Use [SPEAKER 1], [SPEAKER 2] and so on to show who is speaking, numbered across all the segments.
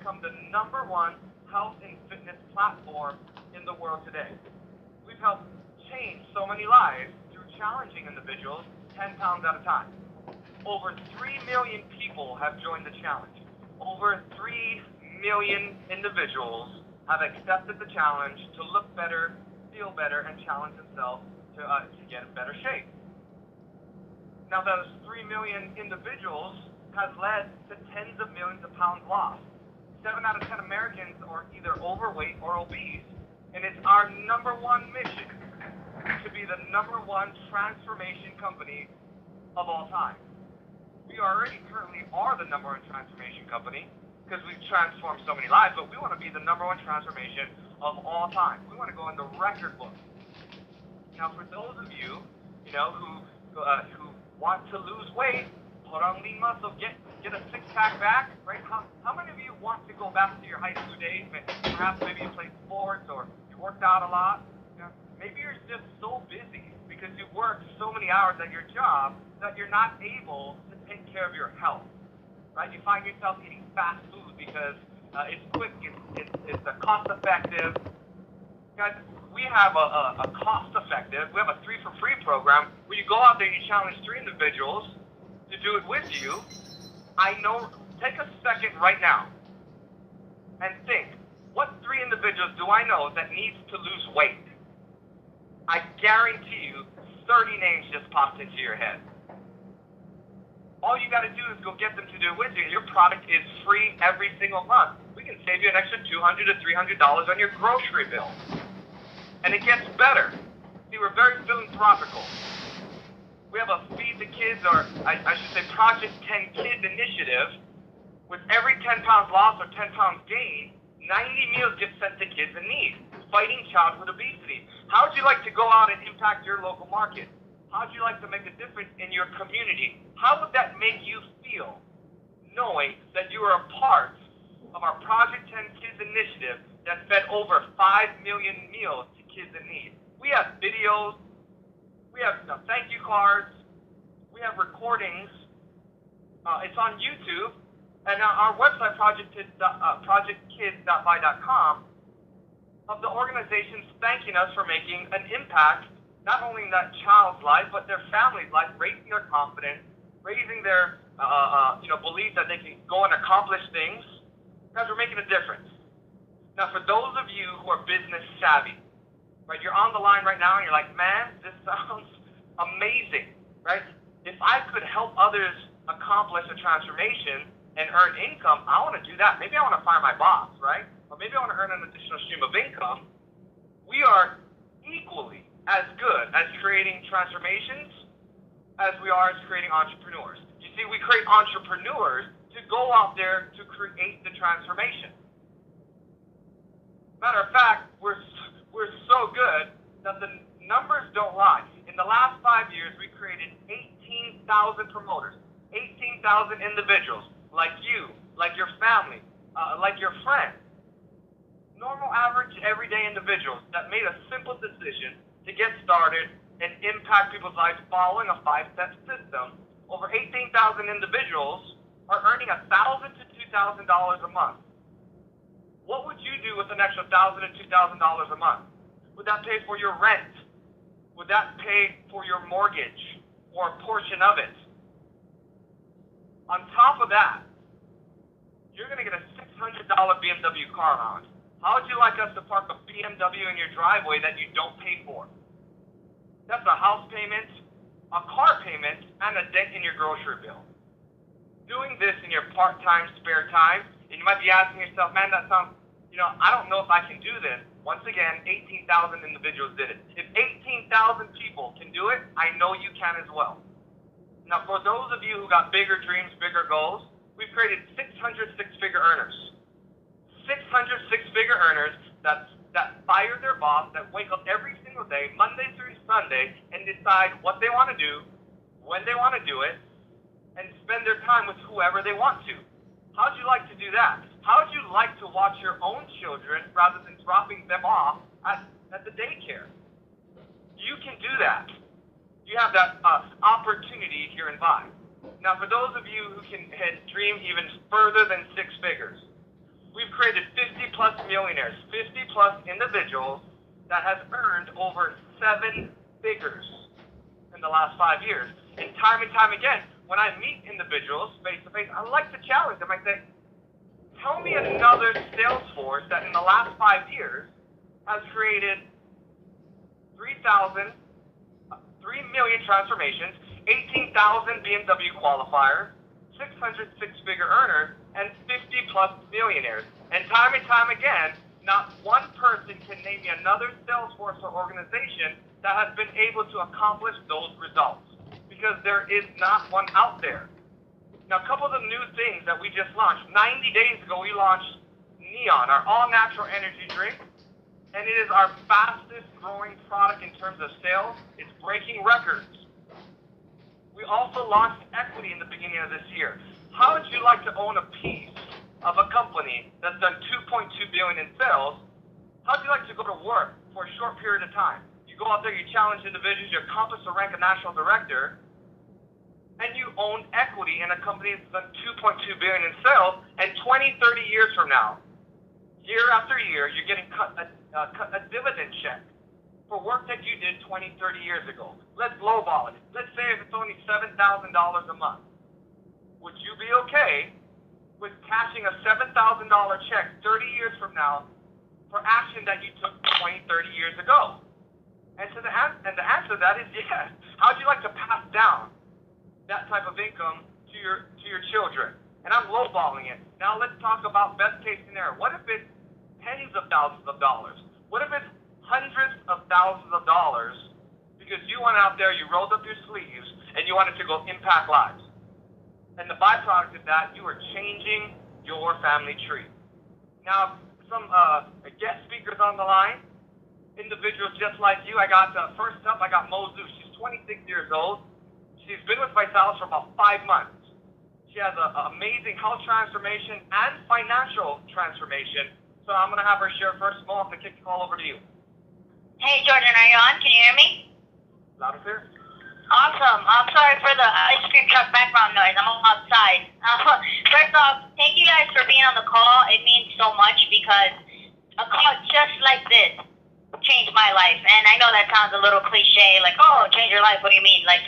[SPEAKER 1] become the #1 health and fitness platform in the world today. We've helped change so many lives through challenging individuals 10 pounds at a time. Over 3 million people have joined the challenge. Over 3 million individuals have accepted the challenge to look better, feel better, and challenge themselves to get in better shape. Now, those 3 million individuals has led to tens of millions of pounds lost. 7 out of 10 Americans are either overweight or obese, and it's our #1 mission to be the #1 transformation company of all time. We already currently are the #1 transformation company because we've transformed so many lives, but we want to be the #1 transformation of all time. We want to go in the record book. Now, for those of you, who want to lose weight, put on lean muscle, get a six-pack back, right? How many of you want to go back to your high school days? Perhaps maybe you played sports or you worked out a lot. Maybe you're just so busy because you work so many hours at your job that you're not able to take care of your health, right? You find yourself eating fast food because it's quick, it's cost-effective. Guys, we have a cost-effective, we have a 3 for free program where you go out there and you challenge 3 individuals to do it with you. Take a second right now and think, what 3 individuals do I know that needs to lose weight? I guarantee you 30 names just popped into your head. All you got to do is go get them to do it with you. Your product is free every single month. We can save you an extra $200 to $300 on your grocery bill. And it gets better. See, we're very philanthropical. We have a Feed the Kids, or I should say Project 10 Kids initiative. With every 10 pounds lost or 10 pounds gained, 90 meals get sent to kids in need, fighting childhood obesity. How would you like to go out and impact your local market? How would you like to make a difference in your community? How would that make you feel, knowing that you are a part of our Project 10 Kids initiative that fed over 5 million meals to kids in need? We have videos, we have thank you cards, we have recordings. It's on YouTube, and our website, projectkids.by.com, of the organizations thanking us for making an impact, not only in that child's life, but their family's life, raising their confidence, raising their belief that they can go and accomplish things, because we're making a difference. Now, for those of you who are business savvy, right, you're on the line right now and you're like, man, this sounds amazing, right? If I could help others accomplish a transformation and earn income, I want to do that. Maybe I want to fire my boss, right? Or maybe I want to earn an additional stream of income. We are equally as good as creating transformations as we are as creating entrepreneurs. You see, we create entrepreneurs to go out there to create the transformation. Matter of fact, we're so good that the numbers don't lie. In the last 5 years, we created 18,000 promoters, 18,000 individuals like you, like your family, like your friends. Normal, average, everyday individuals that made a simple decision to get started and impact people's lives following a 5-step system. Over 18,000 individuals are earning $1,000 to $2,000 a month. What would you do with an extra $1,000 to $2,000 a month? Would that pay for your rent? Would that pay for your mortgage or a portion of it? On top of that, you're going to get a $600 BMW car allowance. How would you like us to park a BMW in your driveway that you don't pay for? That's a house payment, a car payment, and a dent in your grocery bill. Doing this in your part-time spare time, and you might be asking yourself, man, that sounds, I don't know if I can do this. Once again, 18,000 individuals did it. If 18,000 people can do it, I know you can as well. Now, for those of you who got bigger dreams, bigger goals, we've created 600 six-figure earners. 600 six-figure earners that fire their boss, that wake up every single day, Monday through Sunday, and decide what they want to do, when they want to do it, and spend their time with whoever they want to. How'd you like to do that? How'd you like to watch your own children rather than dropping them off at the daycare? You can do that. You have that opportunity here in Vibe. Now, for those of you who can dream even further than 6 figures, we've created 50 plus millionaires, 50 plus individuals that has earned over 7 figures in the last 5 years. And time again, when I meet individuals face to face, I like to challenge them. I say, tell me another sales force that in the last 5 years has created 3 million transformations, 18,000 BMW qualifiers, 600 six-figure earners, and 50 plus millionaires. And time again, not one person can name me another sales force or organization that has been able to accomplish those results, because there is not one out there. Now, a couple of the new things that we just launched. 90 days ago, we launched Neon, our all-natural energy drink, and it is our fastest growing product in terms of sales. It's breaking records. We also launched equity in the beginning of this year. How would you like to own a piece of a company that's done $2.2 billion in sales? How would you like to go to work for a short period of time? You go out there, you challenge individuals, you accomplish the rank of national director, and you own equity in a company that's done $2.2 billion in sales, and 20, 30 years from now, year after year, you're getting a dividend check for work that you did 20, 30 years ago. Let's lowball it. Let's say if it's only $7,000 a month. Would you be okay with cashing a $7,000 check 30 years from now for action that you took 20, 30 years ago? And the answer to that is yes. How would you like to pass down that type of income to your children? And I'm lowballing it. Now let's talk about best case scenario. What if it's tens of thousands of dollars? What if it's hundreds of thousands of dollars because you went out there, you rolled up your sleeves, and you wanted to go impact lives? And the byproduct of that, you are changing your family tree. Now, some guest speakers on the line, individuals just like you. First up, I got Mozu. She's 26 years old. She's been with Visalus for about 5 months. She has an amazing health transformation and financial transformation. So I'm going to have her share first. Mo, I'm going to kick the call over to you.
[SPEAKER 2] Hey, Jordan, are you on? Can you hear me?
[SPEAKER 1] Loud and clear.
[SPEAKER 2] Awesome. I'm sorry for the ice cream truck background noise. I'm outside. First off, thank you guys for being on the call. It means so much because a call just like this changed my life. And I know that sounds a little cliche, like, oh, change your life. What do you mean? Like,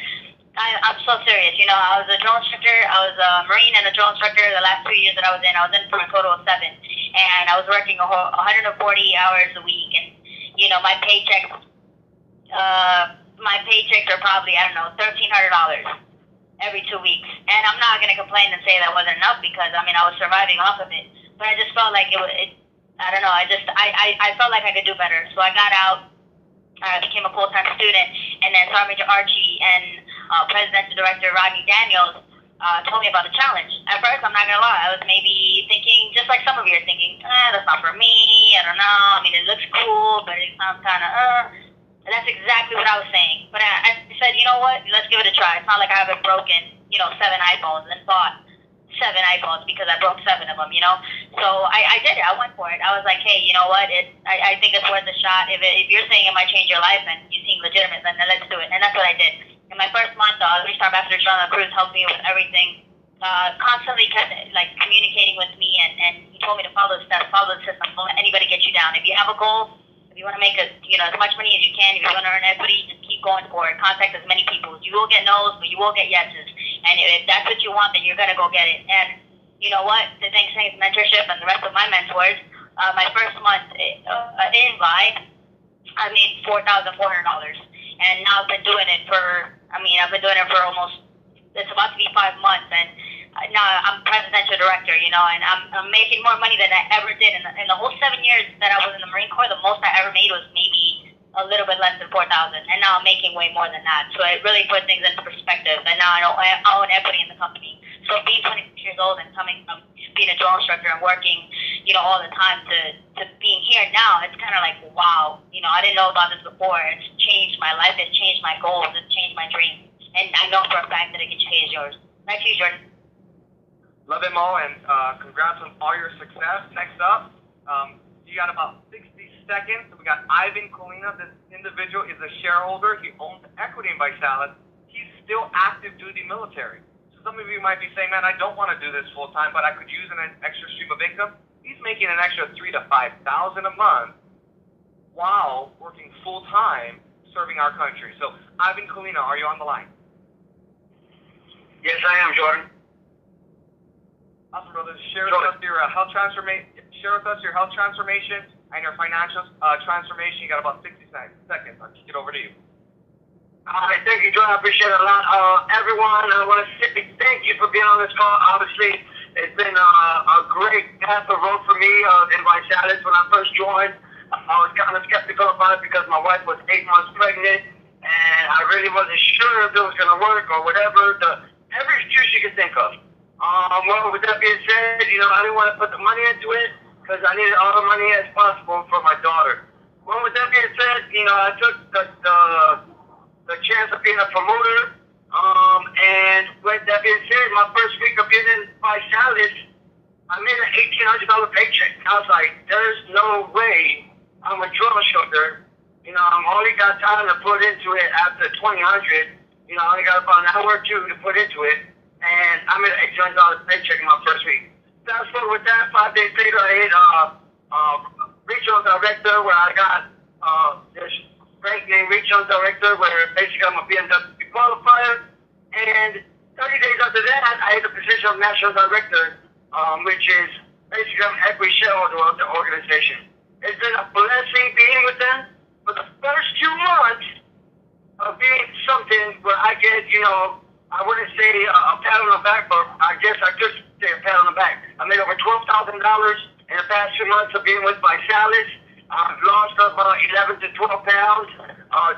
[SPEAKER 2] I'm so serious. You know, I was a drill instructor. I was a Marine and a drill instructor. The last 2 years that I was in for a total of 7. And I was working 140 hours a week. And, you know, my paychecks are probably, I don't know, $1,300 every 2 weeks. And I'm not going to complain and say that wasn't enough because, I mean, I was surviving off of it. But I just felt like I don't know, I felt like I could do better. So I got out, I became a full-time student, and then Sergeant Major Archie and President and Director Rodney Daniels told me about the challenge. At first, I'm not going to lie, I was maybe thinking, just like some of you are thinking, that's not for me, I don't know, I mean, it looks cool, but it sounds kind of, and that's exactly what I was saying. But I said, you know what, let's give it a try. It's not like I haven't broken, 7 iPhones and bought 7 iPhones because I broke 7 of them, So I did it. I went for it. I was like, hey, you know what? I think it's worth a shot. If you're saying it might change your life and you seem legitimate, then let's do it. And that's what I did. In my first month, the Reach Ambassador John Cruz helped me with everything. Constantly kept communicating with me, and he told me to follow the steps, follow the system. Don't let anybody get you down. If you have a goal, if you want to make as much money as you can, if you want to earn equity, just keep going for it. Contact as many people. You will get no's, but you will get yeses. And if that's what you want, then you're going to go get it. And you know what? The thanks to mentorship and the rest of my mentors, my first month in live, I made $4,400. And now I've been doing it for almost, it's about to be 5 months. And now I'm presidential director, and I'm making more money than I ever did. In the whole 7 years that I was in the Marine Corps, the most I ever made was maybe a little bit less than $4,000, and now I'm making way more than that. So it really put things into perspective, and now I own equity in the company. So being 26 years old and coming from being a drill instructor and working, all the time to being here now, it's kind of like, wow, I didn't know about this before. It's changed my life. It's changed my goals. It's changed my dreams, and I know for a fact that it can change yours. Back to you, Jordan.
[SPEAKER 1] Love it, Mo, and congrats on all your success. Next up, you got about 60 seconds. We got Ivan Colina. This individual is a shareholder. He owns equity in Visalus. He's still active duty military. So some of you might be saying, man, I don't want to do this full time, but I could use an extra stream of income. he's making an extra $3,000 to $5,000 a month while working full time serving our country. So, Ivan Colina, are you on the line?
[SPEAKER 3] Yes, I am, Jordan.
[SPEAKER 1] Awesome, brother. Share with us your health transformation. Share with us your health transformation and your financial transformation. You got about 60 seconds. I'll kick it over to you.
[SPEAKER 3] All right, thank you, Jordan. I appreciate it a lot. Everyone, I want to say thank you for being on this call. Obviously, it's been a great path of road for me in Visalus. When I first joined, I was kind of skeptical about it because my wife was 8 months pregnant, and I really wasn't sure if it was going to work or whatever. Every excuse you could think of. Well, with that being said, I didn't want to put the money into it because I needed all the money as possible for my daughter. Well, with that being said, I took the chance of being a promoter. And with that being said, my first week of being in Visalus, I made an $1,800 paycheck. I was like, there's no way I'm a drone shelter. I'm only got time to put into it after 2,000. I only got about an hour or two to put into it. And I made an $1,800 paycheck in my first week. Fast forward with that, 5 days later, I hit regional director where I got this rank named regional director where basically I'm a BMW qualifier. And 30 days after that, I hit the position of national director, which is basically I'm equity shareholder of the organization. It's been a blessing being with them for the first 2 months of being something where I get, I wouldn't say a pat on the back, but I guess I could say a pat on the back. I made over $12,000 in the past 2 months of being with Visalus. I've lost about 11 to 12 pounds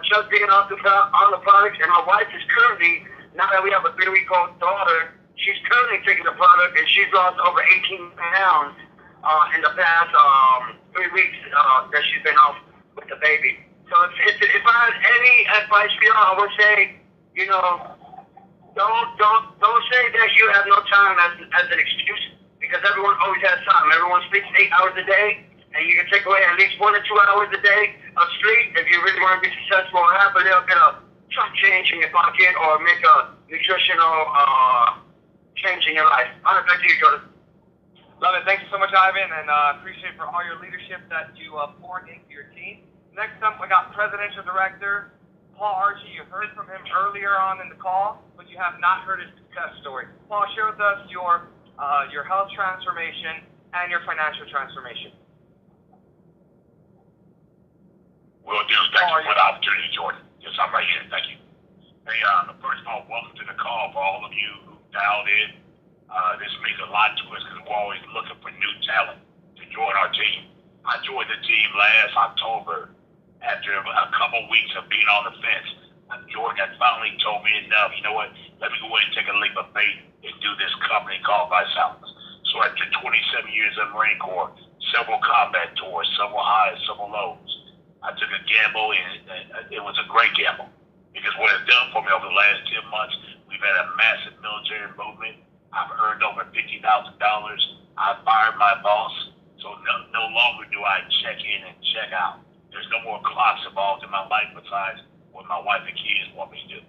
[SPEAKER 3] just being on the products. And my wife is currently, now that we have a 3-week-old daughter, she's currently taking the product and she's lost over 18 pounds in the past 3 weeks that she's been off with the baby. So if I had any advice for y'all, I would say, don't say that you have no time as an excuse, because everyone always has time. Everyone sleeps 8 hours a day, and you can take away at least 1 or 2 hours a day of sleep if you really want to be successful and have a little bit of chunk change in your pocket or make a nutritional change in your life. All right, back to you, Jordan.
[SPEAKER 1] Love it. Thank you so much, Ivan, and appreciate for all your leadership that you poured into your team. Next up, we got Presidential Director Paul Archie. You heard from him earlier on in the call, but you have not heard his success story. Paul, share with us your health transformation and your financial transformation.
[SPEAKER 4] Will do. Thank you for the opportunity, Jordan. Yes, I'm right here. Thank you. Hey, first of all, welcome to the call for all of you who dialed in. This means a lot to us because we're always looking for new talent to join our team. I joined the team last October after a couple weeks of being on the fence. Jordan had finally told me enough. You know what? Let me go ahead and take a leap of faith and do this company called Visalus. So after 27 years in the Marine Corps, several combat tours, several highs, several lows, I took a gamble, and it was a great gamble because what it's done for me over the last 10 months, we've had a massive military movement. I've earned over $50,000. I fired my boss, so no longer do I check in and check out. There's no more clocks involved in my life besides what my wife and kids want me to do.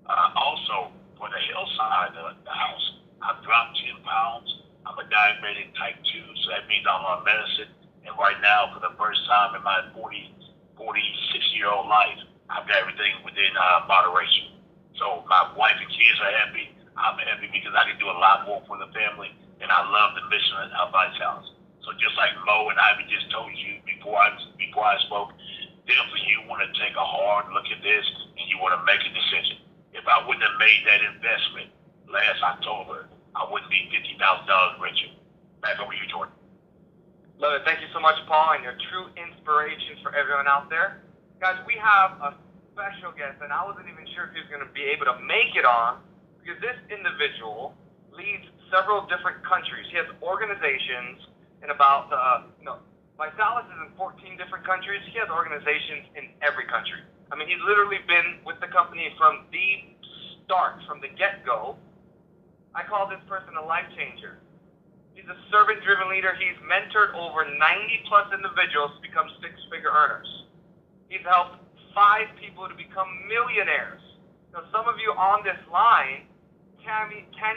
[SPEAKER 4] Also, for the health side of the house, I've dropped 10 pounds. I'm a diabetic type 2, so that means I'm on medicine. And right now, for the first time in my 46-year-old life, I've got everything within moderation. So my wife and kids are happy. I'm happy because I can do a lot more for the family, and I love the mission of Visalus. So just like Mo and Ivy just told you before I spoke, definitely you want to take a hard look at this and you want to make a decision. If I wouldn't have made that investment last October, I wouldn't be $50,000 richer. Back over to you, Jordan.
[SPEAKER 1] Love it. Thank you so much, Paul, and you're true inspiration for everyone out there. Guys, we have a special guest, and I wasn't even sure if he was going to be able to make it on because this individual leads several different countries. He has organizations in about, Visalus is in 14 different countries. He has organizations in every country. I mean, he's literally been with the company from the start, from the get-go. I call this person a life changer. He's a servant-driven leader. He's mentored over 90-plus individuals to become six-figure earners. He's helped 5 people to become millionaires. Now, some of you on this line can't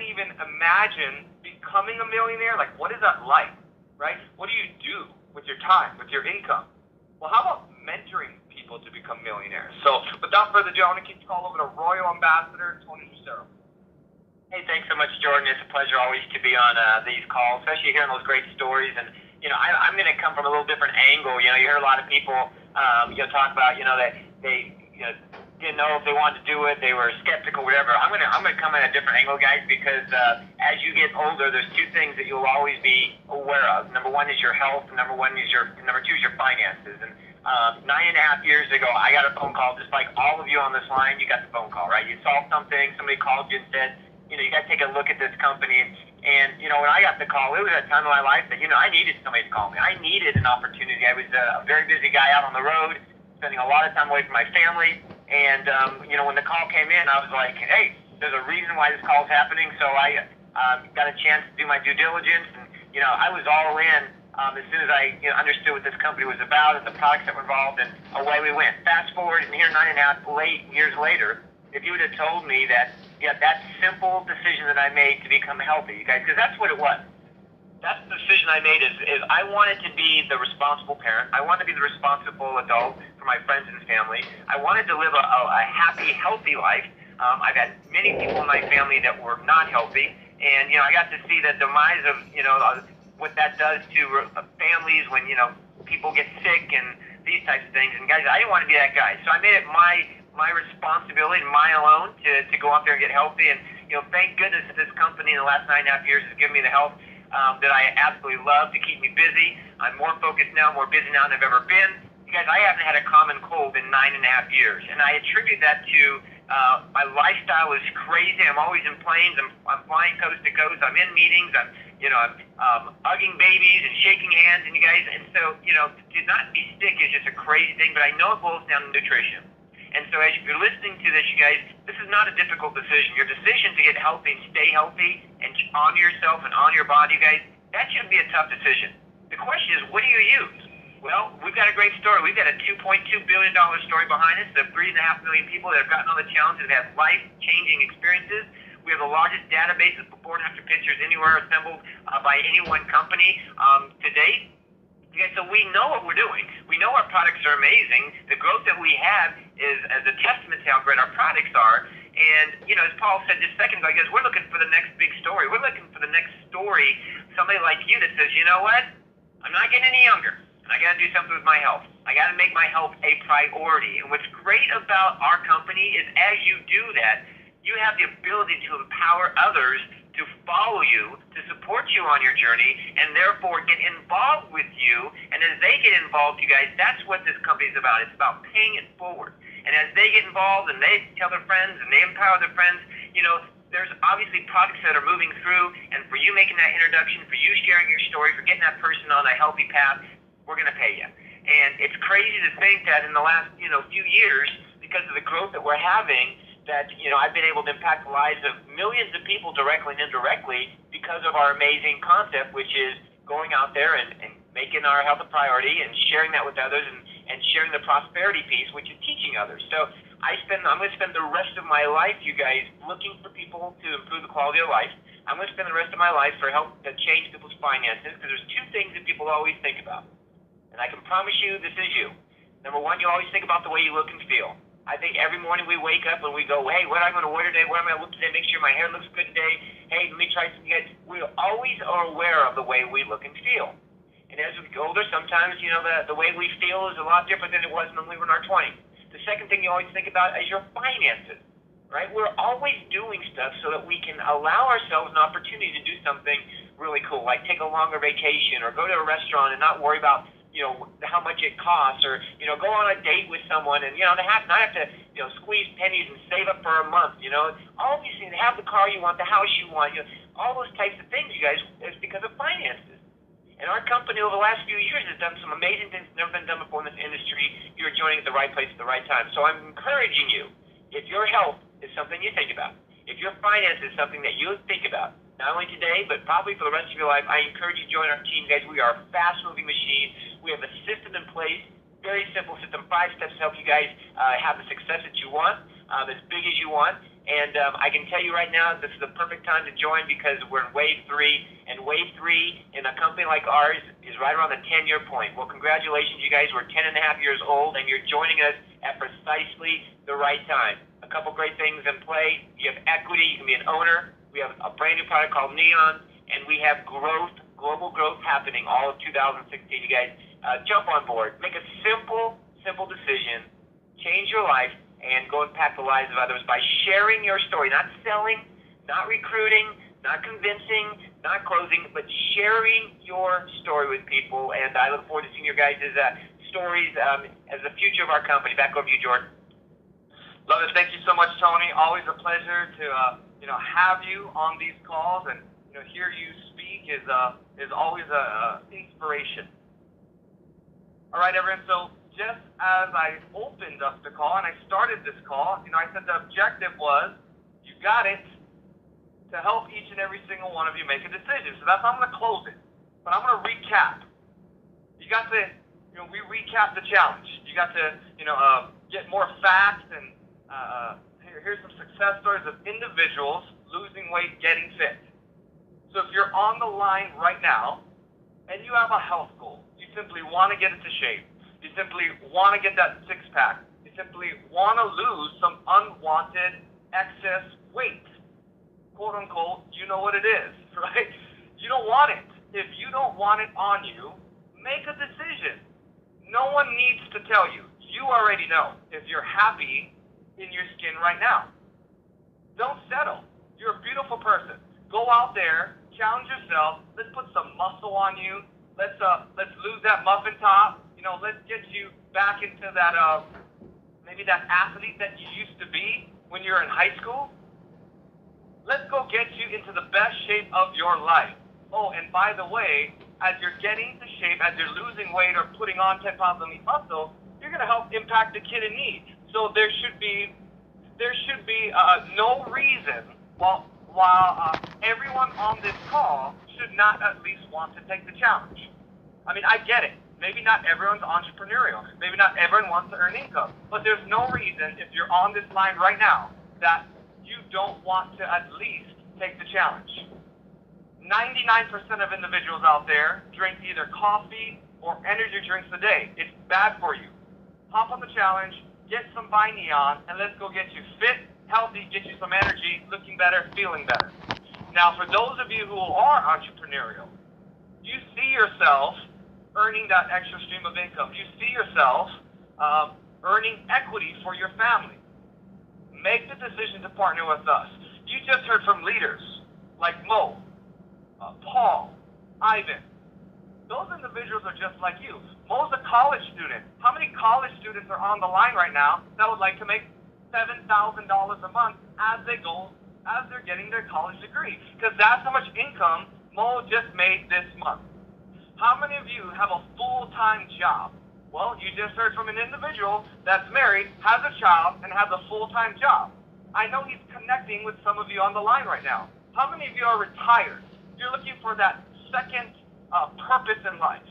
[SPEAKER 1] even imagine becoming a millionaire. Like, what is that like? right? What do you do with your time, with your income? Well, how about mentoring people to become millionaires? So without further ado, I want to kick the call over to Royal Ambassador Tony Lucero.
[SPEAKER 5] Hey, thanks so much, Jordan. It's a pleasure always to be on these calls, especially hearing those great stories. And, I'm going to come from a little different angle. You hear a lot of people, talk about, that they, didn't know if they wanted to do it. They were skeptical, whatever. I'm going to come at a different angle, guys, because as you get older, there's two things that you'll always be aware of. Number one is your health. Number two is your finances. And 9.5 years ago, I got a phone call, just like all of you on this line. You got the phone call, right? You saw something. Somebody called you and said, you got to take a look at this company. And when I got the call, it was a time in my life that, I needed somebody to call me. I needed an opportunity. I was a very busy guy out on the road, spending a lot of time away from my family. And, when the call came in, I was like, hey, there's a reason why this call's happening. So I got a chance to do my due diligence. And, I was all in as soon as I understood what this company was about and the products that were involved. And away we went. Fast forward, and here 9.5 years later, if you would have told me that, that simple decision that I made to become healthy, you guys, because that's what it was. That's the decision I made is I wanted to be the responsible parent. I wanted to be the responsible adult for my friends and family. I wanted to live a happy, healthy life. I've had many people in my family that were not healthy, and, I got to see the demise of, what that does to families when, people get sick and these types of things. And guys, I didn't want to be that guy. So I made it my responsibility and mine alone to go out there and get healthy. And, thank goodness that this company in the last 9.5 years has given me the health that I absolutely love to keep me busy. I'm more focused now, more busy now than I've ever been. You guys, I haven't had a common cold in 9.5 years. And I attribute that to my lifestyle is crazy. I'm always in planes. I'm flying coast to coast. I'm in meetings. I'm hugging babies and shaking hands. And you guys, and so, to not be sick is just a crazy thing, but I know it boils down to nutrition. And so as you're listening to this, you guys, this is not a difficult decision. Your decision to get healthy and stay healthy and honor yourself and honor your body, you guys, that shouldn't be a tough decision. The question is, what do you use? Well, we've got a great story. We've got a $2.2 billion story behind us of 3.5 million people that have gotten on the challenge and have life-changing experiences. We have the largest database of before and after pictures anywhere assembled by any one company to date. Okay, so we know what we're doing. We know our products are amazing. The growth that we have is as a testament to how great our products are. And, as Paul said just a second ago, I guess we're looking for the next big story. We're looking for the next story, somebody like you that says, you know what? I'm not getting any younger, and I got to do something with my health. I got to make my health a priority. And what's great about our company is as you do that, you have the ability to empower others to follow you, to support you on your journey, and therefore get involved with you. And as they get involved, you guys, that's what this company is about. It's about paying it forward. And as they get involved and they tell their friends and they empower their friends, there's obviously products that are moving through. And for you making that introduction, for you sharing your story, for getting that person on a healthy path, we're going to pay you. And it's crazy to think that in the last, few years, because of the growth that we're having, that, I've been able to impact the lives of millions of people directly and indirectly because of our amazing concept, which is going out there and making our health a priority and sharing that with others and sharing the prosperity piece, which is teaching others. So I'm going to spend the rest of my life, you guys, looking for people to improve the quality of life. I'm going to spend the rest of my life for help to change people's finances, because there's two things that people always think about. And I can promise you this is you. Number one, you always think about the way you look and feel. I think every morning we wake up and we go, hey, what am I going to wear today? What am I going to look today? Make sure my hair looks good today. Hey, let me try some. We always are aware of the way we look and feel. And as we get older, sometimes, the way we feel is a lot different than it was when we were in our 20s. The second thing you always think about is your finances, right? We're always doing stuff so that we can allow ourselves an opportunity to do something really cool, like take a longer vacation or go to a restaurant and not worry about how much it costs, or, go on a date with someone and, not have to, squeeze pennies and save up for a month, all these things, have the car you want, the house you want, all those types of things, you guys, is because of finances. And our company over the last few years has done some amazing things that have never been done before in this industry. You're joining at the right place at the right time. So I'm encouraging you, if your health is something you think about, if your finances is something that you think about, not only today, but probably for the rest of your life, I encourage you to join our team, guys. We are a fast-moving machine. We have a system in place, very simple system, 5 steps to help you guys have the success that you want, as big as you want. And I can tell you right now, this is the perfect time to join because we're in Wave 3, and Wave 3 in a company like ours is right around the 10-year point. Well, congratulations, you guys. We're 10 and a half years old, and you're joining us at precisely the right time. A couple great things in play. You have equity. You can be an owner. We have a brand new product called Neon, and we have growth, global growth happening all of 2016. You guys jump on board. Make a simple decision. Change your life and go impact the lives of others by sharing your story. Not selling, not recruiting, not convincing, not closing, but sharing your story with people. And I look forward to seeing your guys' stories as the future of our company. Back over to you, Jordan.
[SPEAKER 1] Love it. Thank you so much, Tony. Always a pleasure to have you on these calls, and hear you speak is always a inspiration. All right, everyone. So just as I opened up the call and I started this call, I said the objective was, you got it, to help each and every single one of you make a decision. So that's how I'm going to close it. But I'm going to recap. You got to, we recap the challenge. You got to, get more facts, and here's some success stories of individuals losing weight, getting fit. So if you're on the line right now and you have a health goal, you simply want to get into shape, you simply want to get that six-pack, you simply want to lose some unwanted excess weight, quote-unquote, you know what it is, right? You don't want it. If you don't want it on you, make a decision. No one needs to tell you. You already know if you're happy in your skin right now. Don't settle. You're a beautiful person. Go out there, challenge yourself. Let's put some muscle on you. Let's lose that muffin top. Let's get you back into that maybe that athlete that you used to be when you were in high school. Let's go get you into the best shape of your life. Oh, and by the way, as you're getting into shape, as you're losing weight or putting on 10 pounds of lean muscle, you're going to help impact the kid in need. So there should be no reason while everyone on this call should not at least want to take the challenge. I mean, I get it. Maybe not everyone's entrepreneurial. Maybe not everyone wants to earn income. But there's no reason, if you're on this line right now, that you don't want to at least take the challenge. 99% of individuals out there drink either coffee or energy drinks a day. It's bad for you. Hop on the challenge, get some Buy Neon, and let's go get you fit, healthy, get you some energy, looking better, feeling better. Now, for those of you who are entrepreneurial, you see yourself earning that extra stream of income. You see yourself earning equity for your family. Make the decision to partner with us. You just heard from leaders like Mo, Paul, Ivan. Those individuals are just like you. Mo's a college student. How many college students are on the line right now that would like to make $7,000 a month as they're getting their college degree? Because that's how much income Mo just made this month. How many of you have a full-time job? Well, you just heard from an individual that's married, has a child, and has a full-time job. I know he's connecting with some of you on the line right now. How many of you are retired? You're looking for that second purpose in life,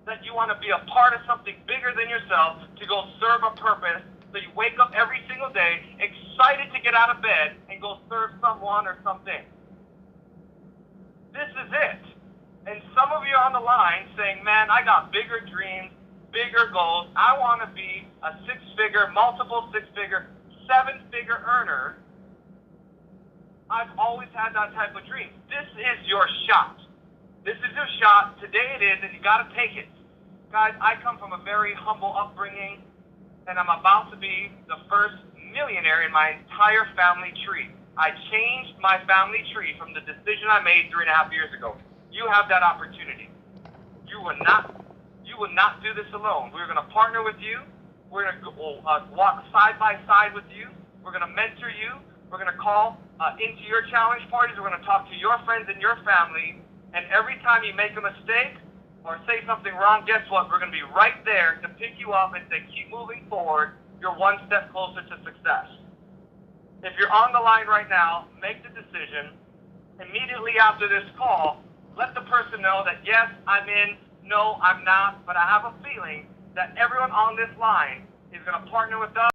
[SPEAKER 1] that you want to be a part of something bigger than yourself, to go serve a purpose, so you wake up every single day excited to get out of bed and go serve someone or something. This is it. And some of you are on the line saying, man, I got bigger dreams, bigger goals. I want to be a six-figure, multiple six-figure, seven-figure earner. I've always had that type of dream. This is your shot. This is your shot. Today it is, and you got to take it. Guys, I come from a very humble upbringing, and I'm about to be the first millionaire in my entire family tree. I changed my family tree from the decision I made 3.5 years ago. You have that opportunity. You will not do this alone. We're going to partner with you. We're going to walk side by side with you. We're going to mentor you. We're going to call into your challenge parties. We're going to talk to your friends and your family. And every time you make a mistake or say something wrong, guess what? We're going to be right there to pick you up and say, keep moving forward. You're one step closer to success. If you're on the line right now, make the decision. Immediately after this call, let the person know that, yes, I'm in, no, I'm not, but I have a feeling that everyone on this line is going to partner with us.